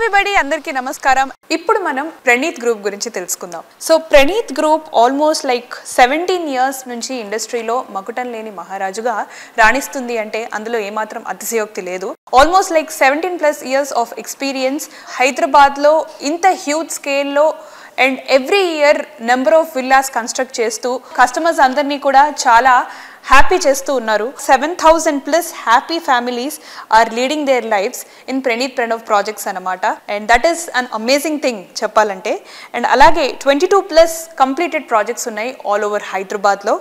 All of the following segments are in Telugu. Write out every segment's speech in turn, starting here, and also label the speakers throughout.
Speaker 1: ఎవ్రీబడి అందరికీ నమస్కారం. ఇప్పుడు మనం ప్రణీత్ గ్రూప్ గురించి తెలుసుకుందాం. So Praneeth group almost like 17 years నుంచి ఇండస్ట్రీలో మకుటం లేని మహారాజుగా రాణిస్తుంది అంటే అందులో ఏమాత్రం అతిశయోక్తి లేదు. Almost like 17+ years of experience హైదరాబాద్లో ఇంత హ్యూజ్ స్కేల్లో and every year number of villas construct చేస్తూ కస్టమర్స్ అందరినీ కూడా చాలా హ్యాపీ చేస్తూ ఉన్నారు. 7,000+ happy families are leading their lives in Praneeth Pranav projects అనమాట. And that is an amazing thing చెప్పాలంటే. అండ్ అలాగే 22+ కంప్లీటెడ్ ప్రాజెక్ట్స్ ఉన్నాయి ఆల్ ఓవర్ హైదరాబాద్లో.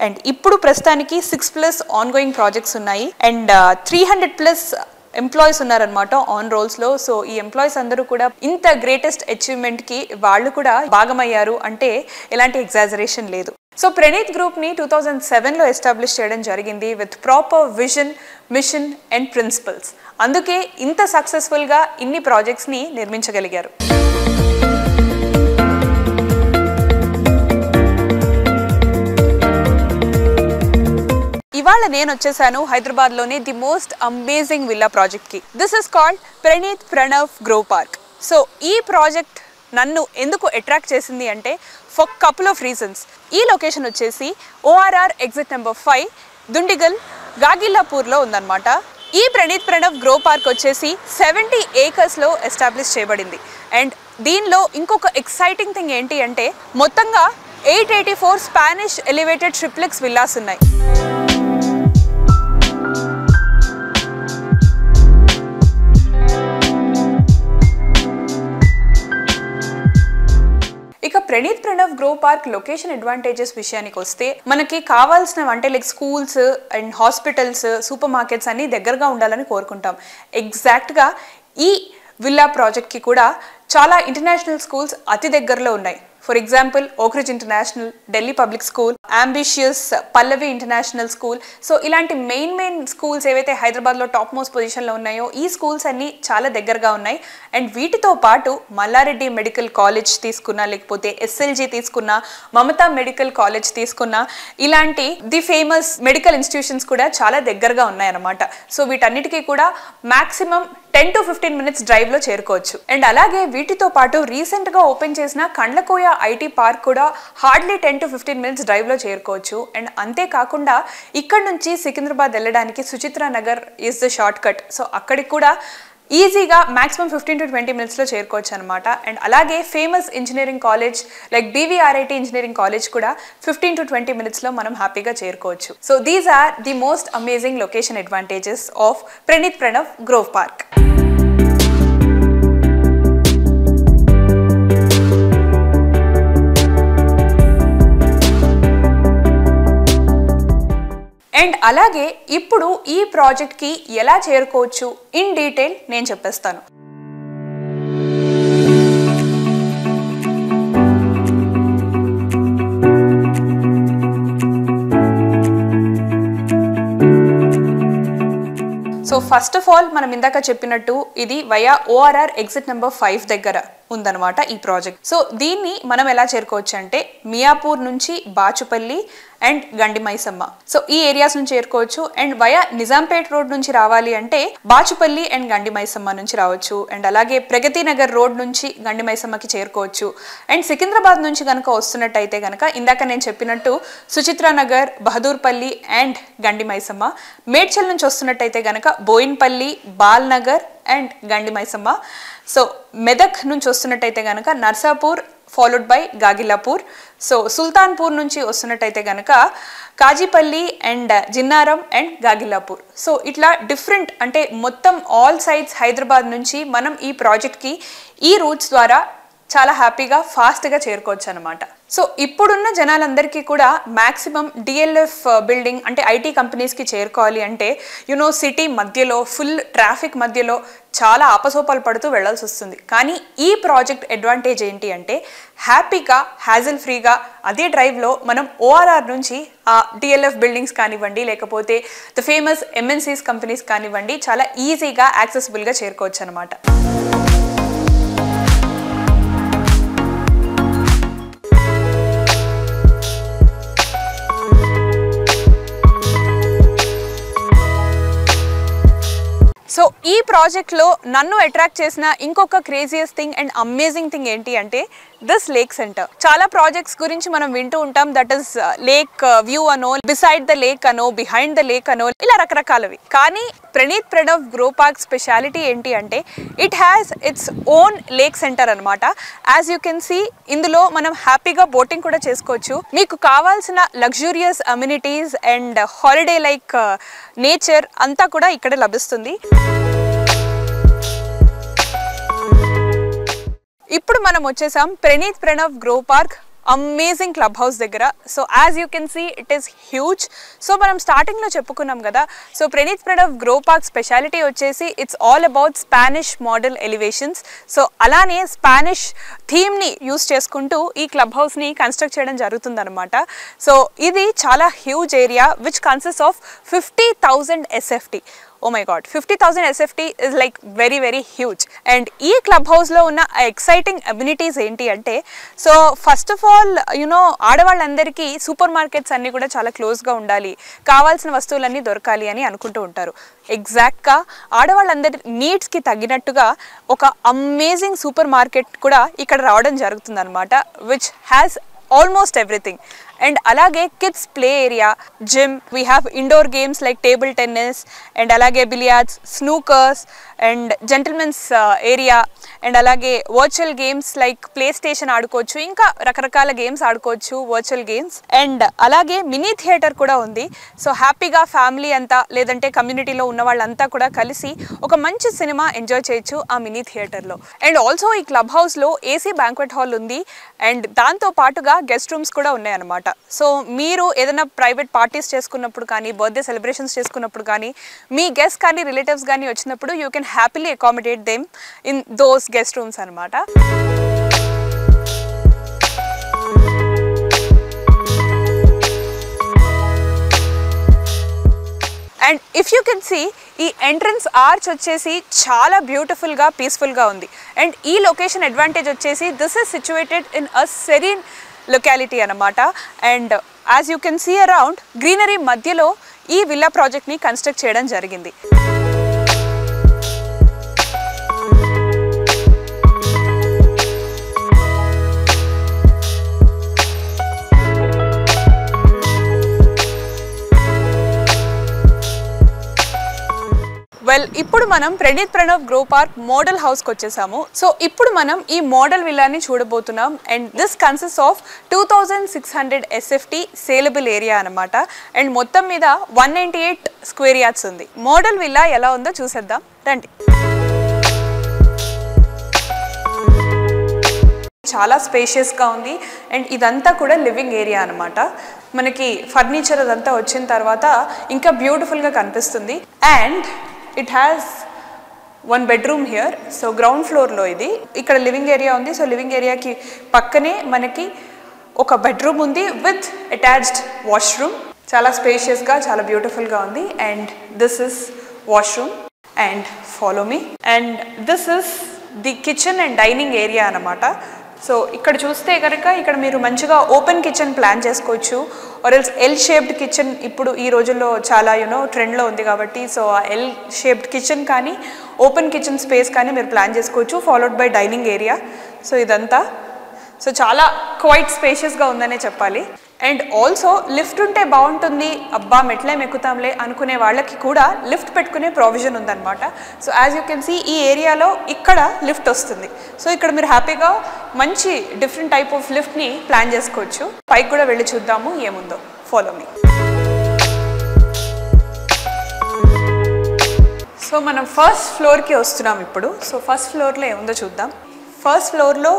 Speaker 1: అండ్ ఇప్పుడు ప్రస్తుతానికి 6+ ఆన్గోయింగ్ ప్రాజెక్ట్స్ ఉన్నాయి. అండ్ 300+ ఎంప్లాయీస్ ఉన్నారనమాట ఆన్ రోల్స్లో. సో ఈ ఎంప్లాయీస్ అందరూ కూడా ఇంత గ్రేటెస్ట్ అచీవ్మెంట్కి వాళ్ళు కూడా భాగమయ్యారు అంటే ఎలాంటి ఎగ్జాజరేషన్ లేదు. సో ప్రణీత్ గ్రూప్ని 2007లో ఎస్టాబ్లిష్ చేయడం జరిగింది with proper vision, mission and principles. అందుకే ఇంత సక్సెస్ఫుల్గా ఇన్ని ప్రాజెక్ట్స్ని నిర్మించగలిగారు. ఇవాళ నేను వచ్చేసాను హైదరాబాద్లోనే ది మోస్ట్ అమేజింగ్ విల్లా ప్రాజెక్ట్కి. This is called Praneeth Pranav grow park. So ఈ ప్రాజెక్ట్ నన్ను ఎందుకు అట్రాక్ట్ చేసింది అంటే ఫర్ కపుల్ ఆఫ్ రీజన్స్. ఈ లొకేషన్ వచ్చేసి ORR ఎగ్జిట్ నెంబర్ 5 దుండిగల్ గాగిల్లాపూర్లో ఉందన్నమాట. ఈ ప్రణీత్ ప్రణవ్ గ్రో పార్క్ వచ్చేసి 70 ఏకర్స్లో ఎస్టాబ్లిష్ చేయబడింది. అండ్ దీనిలో ఇంకొక ఎక్సైటింగ్ థింగ్ ఏంటి అంటే మొత్తంగా 884 స్పానిష్ ఎలివేటెడ్ ట్రిప్లెక్స్ విల్లాస్ ఉన్నాయి. ఇక Praneeth Pranav grow park location advantages విషయానికి వస్తే మనకి కావాల్సిన అంటే like schools and hospitals, super markets అన్నీ దగ్గరగా ఉండాలని కోరుకుంటాం. ఎగ్జాక్ట్గా ఈ విల్లా ప్రాజెక్ట్కి కూడా చాలా ఇంటర్నేషనల్ స్కూల్స్ అతి దగ్గరలో ఉన్నాయి. For example Oakridge international, Delhi public school, ambitious, Pallavi international school. So ఇలాంటి మెయిన్ స్కూల్స్ ఏవైతే హైదరాబాద్లో టాప్ మోస్ట్ పొజిషన్లో ఉన్నాయో ఈ స్కూల్స్ అన్నీ చాలా దగ్గరగా ఉన్నాయి. అండ్ వీటితో పాటు మల్లారెడ్డి మెడికల్ కాలేజ్ తీసుకున్నా, లేకపోతే SLG తీసుకున్నా, మమతా మెడికల్ కాలేజ్ తీసుకున్నా, ఇలాంటి ది ఫేమస్ మెడికల్ ఇన్స్టిట్యూషన్స్ కూడా చాలా దగ్గరగా ఉన్నాయన్నమాట. సో వీటన్నిటికీ కూడా మ్యాక్సిమం 10 to 15 minutes డ్రైవ్లో చేరుకోవచ్చు. అండ్ అలాగే వీటితో పాటు రీసెంట్గా ఓపెన్ చేసిన కండ్లకోయ IT పార్క్ కూడా హార్డ్లీ 10 to 15 minutes డ్రైవ్లో చేరుకోవచ్చు. అండ్ అంతేకాకుండా ఇక్కడ నుంచి సికింద్రాబాద్ వెళ్ళడానికి Suchitra Nagar is the short cut. So అక్కడికి కూడా ఈజీగా మ్యాక్సిమం 15 to 20 minutesలో చేరుకోవచ్చు అనమాట. అండ్ అలాగే famous engineering college like BVRIT engineering college కూడా 15 to 20 minutesలో మనం హ్యాపీగా చేరుకోవచ్చు. So these are the most amazing location advantages of Praneeth Pranav Grove Park. And అలాగే ఇప్పుడు ఈ ప్రాజెక్ట్కి ఎలా చేరుకోవచ్చు ఇన్ డీటెయిల్ నేను చెప్పేస్తాను. సో ఫస్ట్ ఆఫ్ ఆల్ మనం ఇందాక చెప్పినట్టు ఇది వయా ORR ఎగ్జిట్ నెంబర్ 5 దగ్గర ఉందన్నమాట ఈ ప్రాజెక్ట్. సో దీన్ని మనం ఎలా చేరుకోవచ్చు అంటే మియాపూర్ నుంచి బాచుపల్లి అండ్ గండిమైసమ్మ, సో ఈ ఏరియాస్ నుంచి చేరుకోవచ్చు. అండ్ వయా నిజాంపేట్ రోడ్ నుంచి రావాలి అంటే బాచుపల్లి అండ్ గండిమైసమ్మ నుంచి రావచ్చు. అండ్ అలాగే ప్రగతి నగర్ రోడ్ నుంచి గండిమైసమ్మకి చేరుకోవచ్చు. అండ్ సికింద్రాబాద్ నుంచి కనుక వస్తున్నట్టయితే కనుక ఇందాక నేను చెప్పినట్టు సుచిత్రా నగర్, బహదూర్పల్లి అండ్ గండిమైసమ్మ. మేడ్చల్ నుంచి వస్తున్నట్టయితే కనుక బోయిన్పల్లి, బాల్ నగర్ అండ్ గండిమైసమ్మ. సో మెదక్ నుంచి వస్తున్నట్టయితే కనుక Narsapur followed by Gagillapur. So Sultanpur నుంచి వస్తున్నట్టయితే కనుక Kazipally and Jinnaram and Gagillapur. So ఇట్లా డిఫరెంట్ అంటే మొత్తం ఆల్ సైడ్స్ హైదరాబాద్ నుంచి మనం ఈ ప్రాజెక్ట్కి ఈ రూట్స్ ద్వారా చాలా హ్యాపీగా ఫాస్ట్గా చేరుకోవచ్చు అనమాట. సో ఇప్పుడున్న జనాలందరికీ కూడా మ్యాక్సిమం DLF బిల్డింగ్ అంటే IT కంపెనీస్కి చేరుకోవాలి అంటే సిటీ మధ్యలో ఫుల్ ట్రాఫిక్ మధ్యలో చాలా ఆపసోపాలు పడుతూ వెళ్లాల్సి వస్తుంది. కానీ ఈ ప్రాజెక్ట్ అడ్వాంటేజ్ ఏంటి అంటే హ్యాపీగా హ్యాజిల్ ఫ్రీగా అదే డ్రైవ్లో మనం ORR నుంచి ఆ DLF బిల్డింగ్స్ కానివ్వండి, లేకపోతే ద ఫేమస్ MNCs కంపెనీస్ కానివ్వండి, చాలా ఈజీగా యాక్సెసిబుల్గా చేరుకోవచ్చు అనమాట. సో ఈ ప్రాజెక్ట్లో నన్ను అట్రాక్ట్ చేసిన ఇంకొక craziest thing and amazing thing ఏంటి అంటే దిస్ లేక్ సెంటర్. చాలా ప్రాజెక్ట్స్ గురించి మనం వింటూ ఉంటాం, దట్ ఈస్ లేక్ వ్యూ అనో, బిసైడ్ ద లేక్ అనో, బిహైండ్ ద లేక్ అనో, ఇలా రకరకాలవి. కానీ Praneeth Pranav grow park speciality ఏంటి అంటే it has its own lake centre అనమాట. యాజ్ యూ కెన్ సీ ఇందులో మనం హ్యాపీగా బోటింగ్ కూడా చేసుకోవచ్చు. మీకు కావాల్సిన luxurious amenities and holiday like nature అంతా కూడా ఇక్కడ లభిస్తుంది. ఇప్పుడు మనం వచ్చేసాం Praneeth Pranav grow park amazing club house దగ్గర. So as you can see it is huge. So మనం స్టార్టింగ్లో చెప్పుకున్నాం కదా, so Praneeth Pranav grow park speciality వచ్చేసి it's all about Spanish model elevations. So అలానే స్పానిష్ థీమ్ని యూస్ చేసుకుంటూ ఈ క్లబ్ హౌస్ని కన్స్ట్రక్ట్ చేయడం జరుగుతుందన్నమాట. సో ఇది చాలా huge area which consist of 50,000 SFT. Oh my god, 50,000 SFT is like very very huge. And ఈ క్లబ్ హౌస్లో ఉన్న ఎక్సైటింగ్ అమ్యూనిటీస్ ఏంటి అంటే, so first of all you know ఆడవాళ్ళందరికీ సూపర్ మార్కెట్స్ అన్నీ కూడా చాలా క్లోజ్గా ఉండాలి, కావాల్సిన వస్తువులన్నీ దొరకాలి అని అనుకుంటూ ఉంటారు. ఎగ్జాక్ట్గా ఆడవాళ్ళందరి నీడ్స్కి తగ్గినట్టుగా ఒక అమేజింగ్ సూపర్ మార్కెట్ కూడా ఇక్కడ రావడం జరుగుతుందన్నమాట, which has almost everything. And అలాగే kids play area, gym, we have indoor games like table tennis and అలాగే billiards, snookers and gentlemen's area and అలాగే virtual games like PlayStation ఆడుకోవచ్చు, ఇంకా రకరకాల గేమ్స్ ఆడుకోవచ్చు, వర్చువల్ గేమ్స్. అండ్ అలాగే మినీ థియేటర్ కూడా ఉంది. సో హ్యాపీగా ఫ్యామిలీ అంతా లేదంటే కమ్యూనిటీలో ఉన్న వాళ్ళంతా కూడా కలిసి ఒక మంచి సినిమా ఎంజాయ్ చేయొచ్చు ఆ మినీ థియేటర్లో. అండ్ ఆల్సో ఈ క్లబ్ హౌస్లో AC బ్యాంక్వెట్ హాల్ ఉంది అండ్ దాంతో పాటుగా గెస్ట్ రూమ్స్ కూడా ఉన్నాయన్నమాట. సో మీరు ఏదైనా ప్రైవేట్ పార్టీస్ చేసుకున్నప్పుడు కానీ, బర్త్డే సెలబ్రేషన్స్ చేసుకున్నప్పుడు కానీ, మీ గెస్ట్ కానీ రిలేటివ్స్ కానీ వచ్చినప్పుడు you can happily accommodate them in those guest rooms అనమాట. And if you can see ఈ ఎంట్రన్స్ ఆర్చ్ వచ్చేసి చాలా బ్యూటిఫుల్గా పీస్ఫుల్గా ఉంది. అండ్ ఈ లొకేషన్ అడ్వాంటేజ్ వచ్చేసి this is situated in a serene locality అనమాట. And as you can see around greenery మధ్యలో ఈ విల్లా ప్రాజెక్ట్ని కన్స్ట్రక్ట్ చేయడం జరిగింది. వెల్, ఇప్పుడు మనం Praneeth Pranav grow park model హౌస్కి వచ్చేసాము. సో ఇప్పుడు మనం ఈ మోడల్ విల్లాని చూడబోతున్నాం. And this consist of 2,600 SFT saleable area అనమాట. అండ్ మొత్తం మీద 198 స్క్వేర్ యార్డ్స్ ఉంది. మోడల్ విల్లా ఎలా ఉందో చూసేద్దాం రండి. చాలా స్పేషియస్గా ఉంది అండ్ ఇదంతా కూడా లివింగ్ ఏరియా అనమాట. మనకి ఫర్నిచర్ అదంతా వచ్చిన తర్వాత ఇంకా బ్యూటిఫుల్గా కనిపిస్తుంది. And it has 1 bedroom here. So ground ఫ్లోర్లో ఇది, ఇక్కడ లివింగ్ ఏరియా ఉంది. సో లివింగ్ ఏరియాకి పక్కనే మనకి ఒక బెడ్రూమ్ ఉంది విత్ అటాచ్డ్ వాష్రూమ్. చాలా స్పేషియస్గా చాలా బ్యూటిఫుల్గా ఉంది. And this is washroom and follow me. And this is the kitchen and dining area అనమాట. సో ఇక్కడ చూస్తే కనుక ఇక్కడ మీరు మంచిగా ఓపెన్ కిచెన్ ప్లాన్ చేసుకోవచ్చు, or else L shaped kitchen ఇప్పుడు ఈ రోజుల్లో చాలా ట్రెండ్లో ఉంది కాబట్టి, సో ఆ ఎల్ షేప్డ్ కిచెన్ కానీ ఓపెన్ కిచెన్ స్పేస్ కానీ మీరు ప్లాన్ చేసుకోవచ్చు, followed by dining area. So ఇదంతా సో చాలా క్వైట్ స్పేషియస్గా ఉందనే చెప్పాలి. అండ్ ఆల్సో లిఫ్ట్ ఉంటే బాగుంటుంది, అబ్బా మెట్లేం ఎక్కుతాంలే అనుకునే వాళ్ళకి కూడా లిఫ్ట్ పెట్టుకునే ప్రొవిజన్ ఉందన్నమాట. So as you can see ఈ ఏరియాలో ఇక్కడ లిఫ్ట్ వస్తుంది. సో ఇక్కడ మీరు హ్యాపీగా మంచి డిఫరెంట్ టైప్ ఆఫ్ లిఫ్ట్ని ప్లాన్ చేసుకోవచ్చు. పైకి కూడా వెళ్ళి చూద్దాము ఏముందో. Follow me. సో మనం ఫస్ట్ ఫ్లోర్కి వస్తున్నాం ఇప్పుడు. సో ఫస్ట్ ఫ్లోర్లో ఏముందో చూద్దాం. ఫస్ట్ ఫ్లోర్లో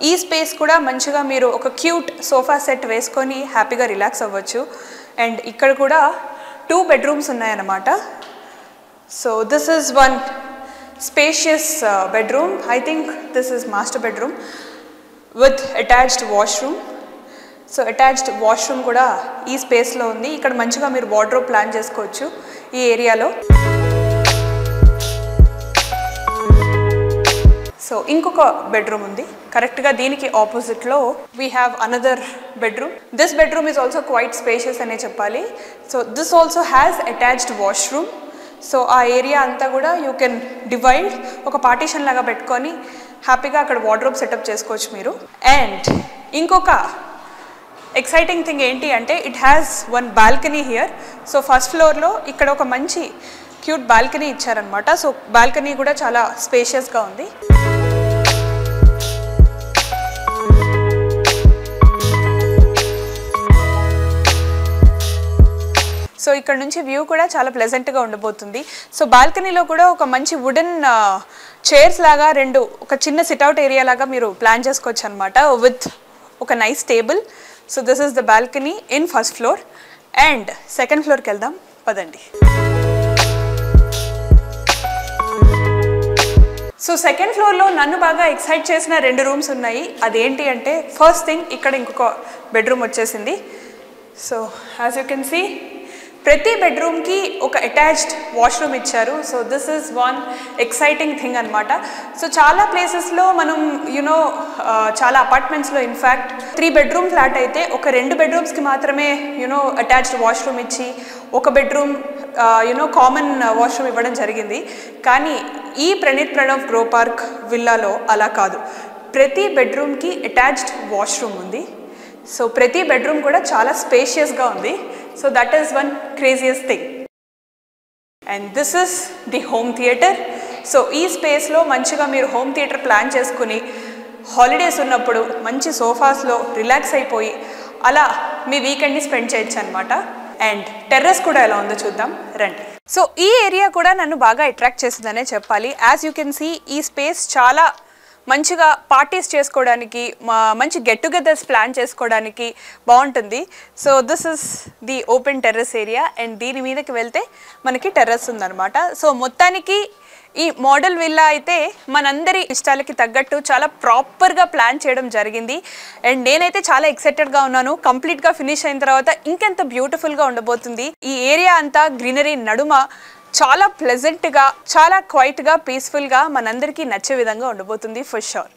Speaker 1: ఈ స్పేస్ కూడా మంచిగా మీరు ఒక క్యూట్ సోఫా సెట్ వేసుకొని హ్యాపీగా రిలాక్స్ అవ్వచ్చు. అండ్ ఇక్కడ కూడా 2 bedrooms ఉన్నాయన్నమాట. So this is 1 spacious bedroom. I think this is master bedroom with attached washroom. So attached washroom కూడా ఈ స్పేస్లో ఉంది. ఇక్కడ మంచిగా మీరు వార్డ్రోబ్ ప్లాన్ చేసుకోవచ్చు ఈ ఏరియాలో. సో ఇంకొక బెడ్రూమ్ ఉంది కరెక్ట్గా దీనికి ఆపోజిట్లో. We have another bedroom. This bedroom is also quite spacious అనే చెప్పాలి. So this also has attached washroom. So ఆ ఏరియా అంతా కూడా యూ కెన్ డివైడ్, ఒక పార్టీషన్ లాగా పెట్టుకొని హ్యాపీగా అక్కడ వార్డ్రోబ్ సెటప్ చేసుకోవచ్చు మీరు. అండ్ ఇంకొక ఎక్సైటింగ్ థింగ్ ఏంటి అంటే it has one balcony here. So first ఫ్లోర్లో ఇక్కడ ఒక మంచి క్యూట్ బాల్కనీ ఇచ్చారనమాట. సో బాల్కనీ కూడా చాలా స్పేషియస్గా ఉంది. సో ఇక్కడ నుంచి వ్యూ కూడా చాలా ప్లెజెంట్గా ఉండబోతుంది. సో బాల్కనీలో కూడా ఒక మంచి వుడెన్ చైర్స్ లాగా ఒక చిన్న సిట్అవుట్ ఏరియా లాగా మీరు ప్లాన్ చేసుకోవచ్చు అనమాట, విత్ ఒక nice table. So this is the balcony in first floor. And second ఫ్లోర్కి వెళ్దాం పదండి. సో సెకండ్ ఫ్లోర్లో నన్ను బాగా ఎక్సైట్ చేసిన 2 రూమ్స్ ఉన్నాయి. అదేంటి అంటే ఫస్ట్ థింగ్ ఇక్కడ ఇంకొక బెడ్రూమ్ వచ్చేసింది. So as you can see ప్రతి బెడ్రూమ్కి ఒక అటాచ్డ్ వాష్రూమ్ ఇచ్చారు. So this is one exciting thing అనమాట. సో చాలా ప్లేసెస్లో మనం చాలా అపార్ట్మెంట్స్లో ఇన్ఫ్యాక్ట్ 3 బెడ్రూమ్ ఫ్లాట్ అయితే ఒక 2 బెడ్రూమ్స్కి మాత్రమే అటాచ్డ్ వాష్రూమ్ ఇచ్చి ఒక బెడ్రూమ్ కామన్ వాష్రూమ్ ఇవ్వడం జరిగింది. కానీ ఈ ప్రణీత్ ప్రణవ్ గ్రో పార్క్ విల్లాలో అలా కాదు, ప్రతి బెడ్రూమ్కి అటాచ్డ్ వాష్రూమ్ ఉంది. సో ప్రతి బెడ్రూమ్ కూడా చాలా స్పేషియస్గా ఉంది. So that is one craziest thing. And this is the home theatre. So ఈ స్పేస్లో మంచిగా మీరు హోమ్ థియేటర్ ప్లాన్ చేసుకుని హాలిడేస్ ఉన్నప్పుడు మంచి సోఫాస్లో రిలాక్స్ అయిపోయి అలా మీ వీకెండ్ని స్పెండ్ చేయొచ్చు అనమాట. అండ్ టెర్రస్ కూడా ఎలా ఉందో చూద్దాం రండి. సో ఈ ఏరియా కూడా నన్ను బాగా అట్రాక్ట్ చేసిందనే చెప్పాలి. యాజ్ యూ కెన్ సీ ఈ స్పేస్ చాలా మంచిగా పార్టీస్ చేసుకోవడానికి, మంచి గెట్ టుగెదర్స్ ప్లాన్ చేసుకోవడానికి బాగుంటుంది. So this is the open terrace area. And దీని మీదకి వెళ్తే మనకి టెర్రస్ ఉందన్నమాట. సో మొత్తానికి ఈ మోడల్ విల్లా అయితే మనందరి ఇష్టాలకి తగ్గట్టు చాలా ప్రాపర్గా ప్లాన్ చేయడం జరిగింది. అండ్ నేనైతే చాలా ఎక్సైటెడ్గా ఉన్నాను. కంప్లీట్గా ఫినిష్ అయిన తర్వాత ఇంకెంత బ్యూటిఫుల్గా ఉండబోతుంది. ఈ ఏరియా అంతా గ్రీనరీ నడుమ చాలా ప్లెజెంట్గా, చాలా క్వైట్గా, పీస్ఫుల్గా మనందరికీ నచ్చే విధంగా ఉండబోతుంది ఫర్ షూర్.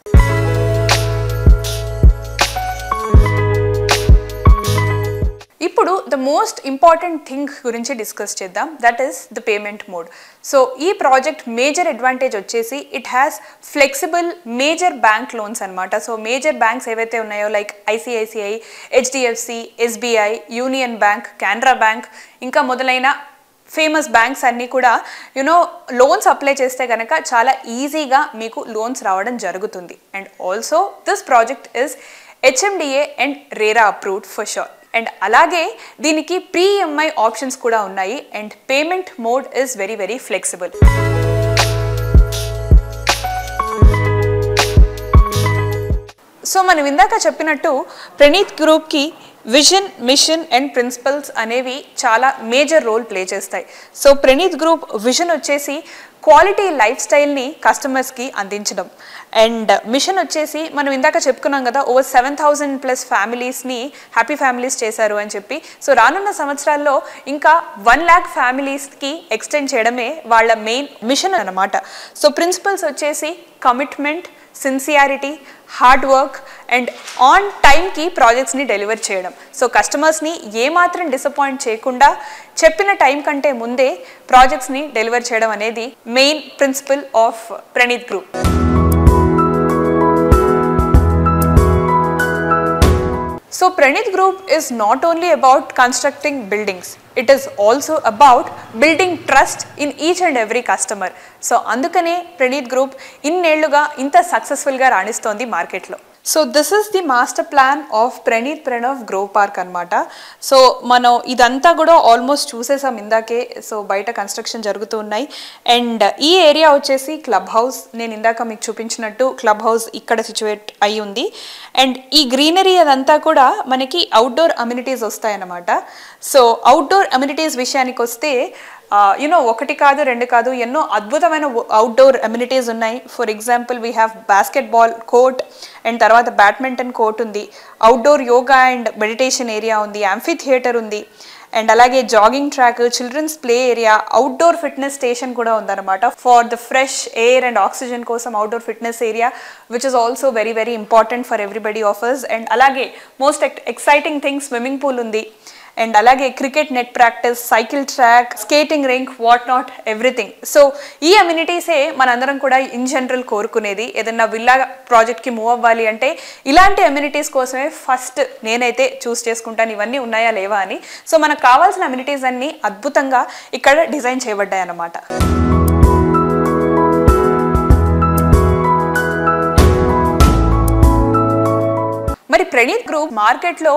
Speaker 1: ఇప్పుడు ద మోస్ట్ ఇంపార్టెంట్ థింగ్ గురించి డిస్కస్ చేద్దాం, that is the payment mode. So ఈ ప్రాజెక్ట్ మేజర్ అడ్వాంటేజ్ వచ్చేసి it has flexible major bank loans అనమాట. సో మేజర్ బ్యాంక్స్ ఏవైతే ఉన్నాయో like ICICI, HDFC, SBI, union bank, Canara bank ఇంకా మొదలైన ఫేమస్ బ్యాంక్స్ అన్నీ కూడా లోన్స్ అప్లై చేస్తే కనుక చాలా ఈజీగా మీకు లోన్స్ రావడం జరుగుతుంది. And also this project is HMDA and RERA approved for sure. And అలాగే దీనికి ప్రీ ఈఎంఐ ఆప్షన్స్ కూడా ఉన్నాయి. And payment mode is very very flexible. So మనం ఇందాక చెప్పినట్టు ప్రణీత్ గ్రూప్కి విజన్, మిషన్ అండ్ ప్రిన్సిపల్స్ అనేవి చాలా మేజర్ రోల్ ప్లే చేస్తాయి. సో ప్రణీత్ గ్రూప్ విజన్ వచ్చేసి క్వాలిటీ లైఫ్ స్టైల్ని కస్టమర్స్కి అందించడం. అండ్ మిషన్ వచ్చేసి మనం ఇందాక చెప్పుకున్నాం కదా, ఓవర్ 7,000+ ఫ్యామిలీస్ని హ్యాపీ ఫ్యామిలీస్ చేశారు అని చెప్పి. సో రానున్న సంవత్సరాల్లో ఇంకా 1 lakh ఫ్యామిలీస్కి ఎక్స్టెండ్ చేయడమే వాళ్ళ మెయిన్ మిషన్ అన్నమాట. సో ప్రిన్సిపల్స్ వచ్చేసి commitment, sincerity, hard work and on టైంకి ప్రాజెక్ట్స్ని డెలివర్ చేయడం. సో కస్టమర్స్ని ఏమాత్రం డిసప్పాయింట్ చేయకుండా చెప్పిన టైం కంటే ముందే ప్రాజెక్ట్స్ని డెలివర్ చేయడం అనేది main principle of Praneeth group. So Pranith Group is not only about constructing buildings, it is also about building trust in each and every customer. So andukane Pranith Group innelluga inta successful ga raanistondi market lo. So this is the master plan of Pranith Pranav Grow Park anamata. So మనం ఇదంతా కూడా ఆల్మోస్ట్ చూసేసాం ఇందాకే. సో బయట కన్స్ట్రక్షన్ జరుగుతూ ఉన్నాయి. అండ్ ఈ ఏరియా వచ్చేసి క్లబ్ హౌస్. నేను ఇందాక మీకు చూపించినట్టు క్లబ్ హౌస్ ఇక్కడ సిచ్యువేట్ అయి ఉంది. అండ్ ఈ గ్రీనరీ అదంతా కూడా మనకి అవుట్డోర్ అమ్యూనిటీస్ వస్తాయన్నమాట. సో అవుట్డోర్ అమ్యూనిటీస్ విషయానికి వస్తే ఒకటి కాదు, 2 కాదు, ఎన్నో అద్భుతమైన అవుట్డోర్ అమ్యూనిటీస్ ఉన్నాయి. For example we have basketball court and తర్వాత బ్యాడ్మింటన్ కోర్ట్ ఉంది, outdoor yoga and meditation area ఉంది, యాంఫీ థియేటర్ ఉంది, అండ్ అలాగే jogging track, children's play area, outdoor fitness station కూడా ఉందన్నమాట. For the fresh air and oxygen కోసం outdoor fitness area which is also very very important for everybody of us. And అలాగే most exciting thing swimming pool ఉంది. అండ్ అలాగే cricket net practice, cycle track, skating rink, what not, everything. So ఈ అమ్యూనిటీసే మనందరం కూడా ఇన్ జనరల్ కోరుకునేది. ఏదన్నా విల్లా ప్రాజెక్ట్కి మూవ్ అవ్వాలి అంటే ఇలాంటి అమ్యూనిటీస్ కోసమే ఫస్ట్ నేనైతే చూస్ చేసుకుంటాను ఇవన్నీ ఉన్నాయా లేవా అని. సో మనకు కావాల్సిన అమ్యూనిటీస్ అన్నీ అద్భుతంగా ఇక్కడ డిజైన్ చేయబడ్డాయి అన్నమాట. మరి ప్రణీత్ గ్రూప్ మార్కెట్లో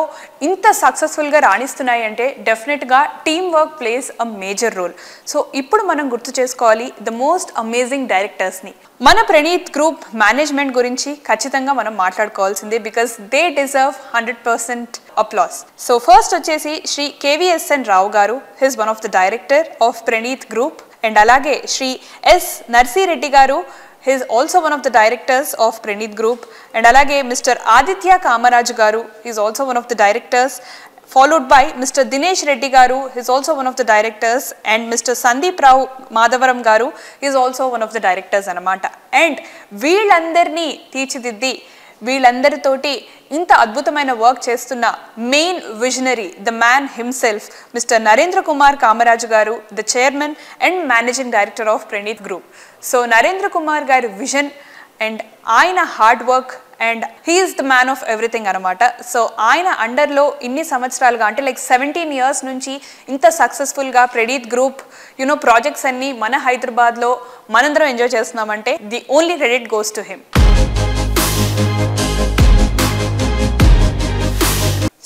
Speaker 1: ఇంత సక్సెస్ఫుల్గా రాణిస్తున్నాయి అంటే డెఫినెట్గా team work plays a major role. So ఇప్పుడు మనం గుర్తు చేసుకోవాలి ద మోస్ట్ అమేజింగ్ డైరెక్టర్స్ని. మన ప్రణీత్ గ్రూప్ మేనేజ్మెంట్ గురించి ఖచ్చితంగా మనం మాట్లాడుకోవాల్సిందే, because they deserve 100% applause. So first వచ్చేసి Shri KVSN Rao garu, his one of the director of Praneeth group. And అలాగే శ్రీ S నర్సిరెడ్డి గారు, he is also one of the directors of Pranith Group. And alage Mr. Aditya Kamaraju garu, he is also one of the directors, followed by Mr. Dinesh Reddy garu, he is also one of the directors, and Mr. Sandeep Rao Madavaram garu, he is also one of the directors anamata. And వీళ్ళందరినీ తీర్చిదిద్ది వీళ్ళందరితోటి ఇంత అద్భుతమైన వర్క్ చేస్తున్న main visionary, the man himself, mister Narendra Kumar Kamaraju garu, the chairman and managing director of Praneeth group. So Narendra Kumar గారి విజన్ అండ్ ఆయన hard work and he is the man of everything అనమాట. సో ఆయన అండర్లో ఇన్ని సంవత్సరాలుగా అంటే లైక్ 17 years నుంచి ఇంత సక్సెస్ఫుల్గా ప్రణీత్ గ్రూప్ ప్రాజెక్ట్స్ అన్నీ మన హైదరాబాద్లో మనందరం ఎంజాయ్ చేస్తున్నామంటే the only credit goes to him.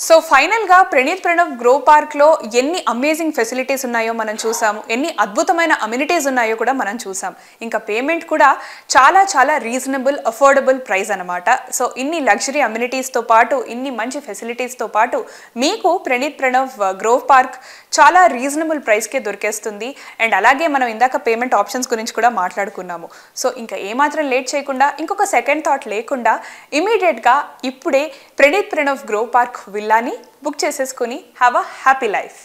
Speaker 1: So ఫైనల్గా ప్రణీత్ ప్రణవ్ గ్రో పార్క్లో ఎన్ని అమేజింగ్ ఫెసిలిటీస్ ఉన్నాయో మనం చూసాము, ఎన్ని అద్భుతమైన అమ్యూనిటీస్ ఉన్నాయో కూడా మనం చూసాం. ఇంకా పేమెంట్ కూడా చాలా చాలా రీజనబుల్, అఫోర్డబుల్ ప్రైస్ అనమాట. సో ఇన్ని లగ్జరీ అమ్యూనిటీస్తో పాటు, ఇన్ని మంచి ఫెసిలిటీస్తో పాటు మీకు ప్రణీత్ ప్రణవ్ గ్రో పార్క్ చాలా రీజనబుల్ ప్రైస్కే దొరికేస్తుంది. అండ్ అలాగే మనం ఇందాక పేమెంట్ ఆప్షన్స్ గురించి కూడా మాట్లాడుకున్నాము. సో ఇంకా ఏమాత్రం లేట్ చేయకుండా, ఇంకొక సెకండ్ థాట్ లేకుండా ఇమీడియట్గా ఇప్పుడే ప్రణీత్ ప్రణవ్ గ్రో పార్క్ విల్లాని బుక్ చేసేసుకుని హ్యావ్ అ హ్యాపీ లైఫ్.